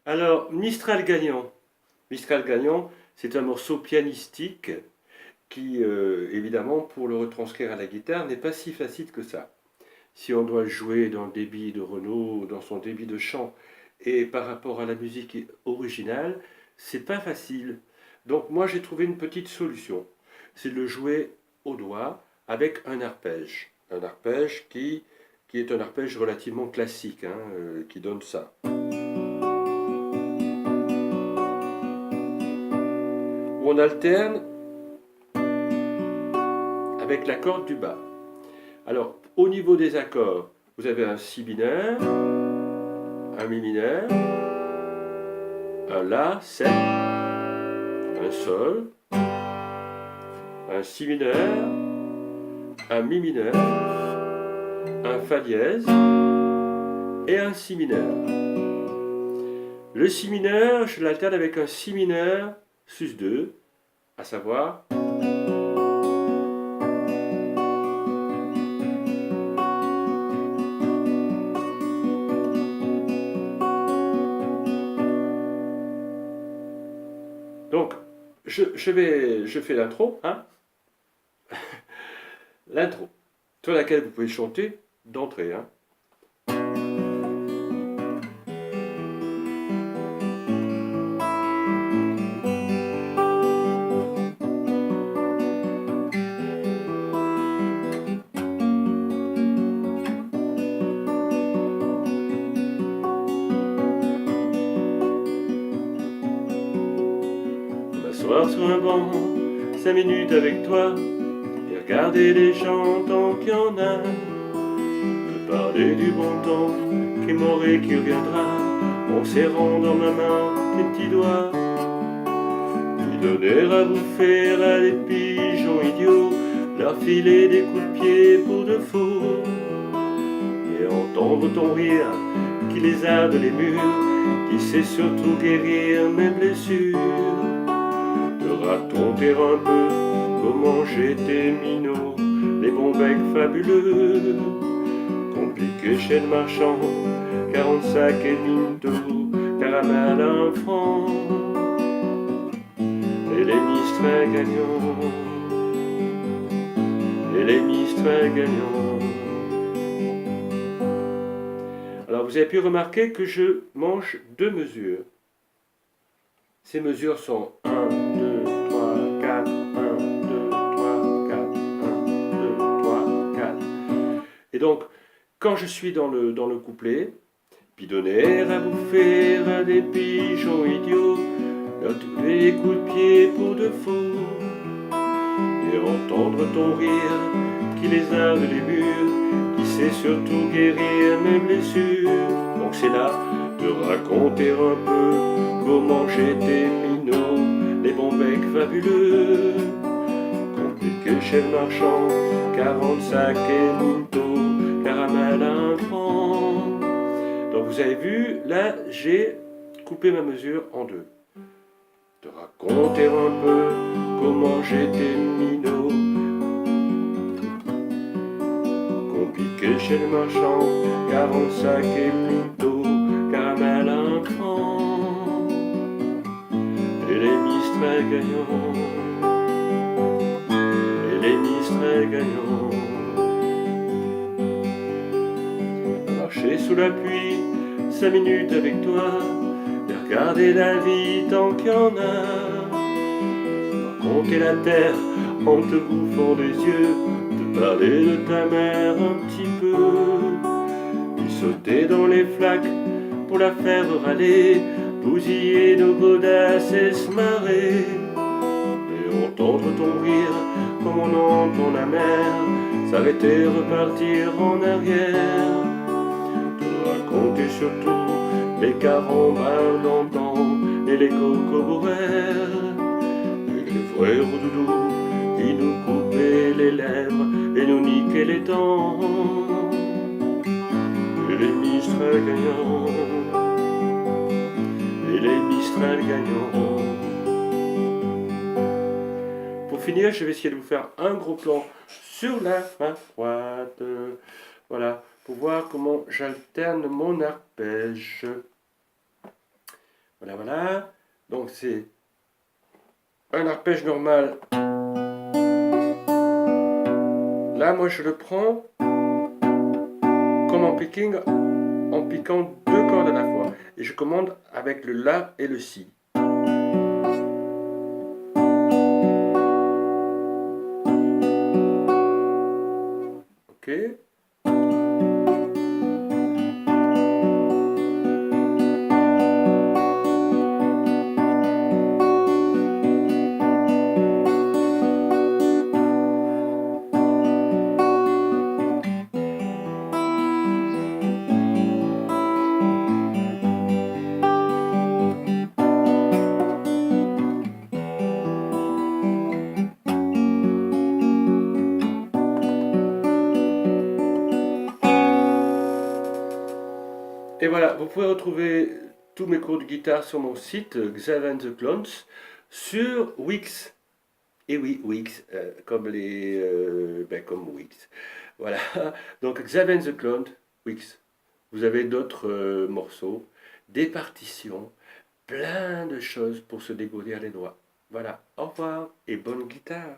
Alors, Mistral gagnant. Mistral gagnant, c'est un morceau pianistique qui, évidemment, pour le retranscrire à la guitare, n'est pas si facile que ça. Si on doit le jouer dans le débit de Renaud, dans son débit de chant, et par rapport à la musique originale, c'est pas facile. Donc moi j'ai trouvé une petite solution, c'est de le jouer au doigt avec un arpège. Un arpège qui est un arpège relativement classique, hein, qui donne ça. Où on alterne avec la corde du bas. Alors, au niveau des accords, vous avez un si mineur, un mi mineur, un la, 7, un sol, un si mineur, un mi mineur, un fa dièse et un si mineur. Le si mineur, je l'alterne avec un si mineur sus2, à savoir donc je fais l'intro, hein, l'intro, sur laquelle vous pouvez chanter d'entrée, hein. M'asseoir sur un banc, 5 minutes avec toi, et regarder les gens tant qu'il y en a. Me parler du bon temps qui m'aura et qui reviendra, en serrant dans ma main tes petits doigts. Lui donner à bouffer à des pigeons idiots, leur filer des coups de pied pour de faux. Et entendre ton rire qui les aide les murs, qui sait surtout guérir mes blessures. Te raconter un peu comment j'étais minot, les bons becs fabuleux, compliqué chez le marchand, 45 et minto, caramel à un franc, et les mistrins gagnants, et les mistrins gagnants. Alors vous avez pu remarquer que je mange 2 mesures. Ces mesures sont 1, 2, 3, 4, 1, 2, 3, 4, 1, 2, 3, 4. Et donc, quand je suis dans le couplet, puis donner à bouffer à des pigeons idiots, leur trouver des coups de pied pour de faux, et entendre ton rire qui les a de les murs, qui sait surtout guérir mes blessures. Donc c'est là de raconter un peu comment j'étais minot, les bons becs fabuleux, compliqué chez le marchand, 45 et minto, caramel à un franc. Donc vous avez vu, là j'ai coupé ma mesure en 2. De raconter un peu comment j'étais minot, compliqué chez le marchand, 45 et minto, caramel à un franc, et les mistrins gagnants, et les mistrins gagnants. Marcher sous la pluie, 5 minutes avec toi, et regarder la vie tant qu'il y en a. Raconter la terre en te bouffant des yeux, te parler de ta mère un petit peu, puis sauter dans les flaques pour la faire râler, bousiller nos godasses et se marrer, et entendre ton rire comme on entend la mer s'arrêter, repartir en arrière. Te raconter surtout les carambars d'antan et les cocoboraires, et les vrais roudoudous qui nous coupaient les lèvres et nous niquaient les dents, et les mistrins gagnants, et les mistrins gagnants. Pour finir, je vais essayer de vous faire un gros plan sur la main droite, voilà, pour voir comment j'alterne mon arpège. Voilà, voilà. Donc c'est un arpège normal. Là, moi, je le prends comme en picking, en piquant deux cordes à la fois. Et je commande avec le La et le Si. Ok. Et voilà, vous pouvez retrouver tous mes cours de guitare sur mon site Xaven the Clones sur Wix. Et oui, Wix, comme comme Wix. Voilà. Donc Xaven the Clone, Wix. Vous avez d'autres morceaux, des partitions, plein de choses pour se dégourdir les doigts. Voilà. Au revoir et bonne guitare.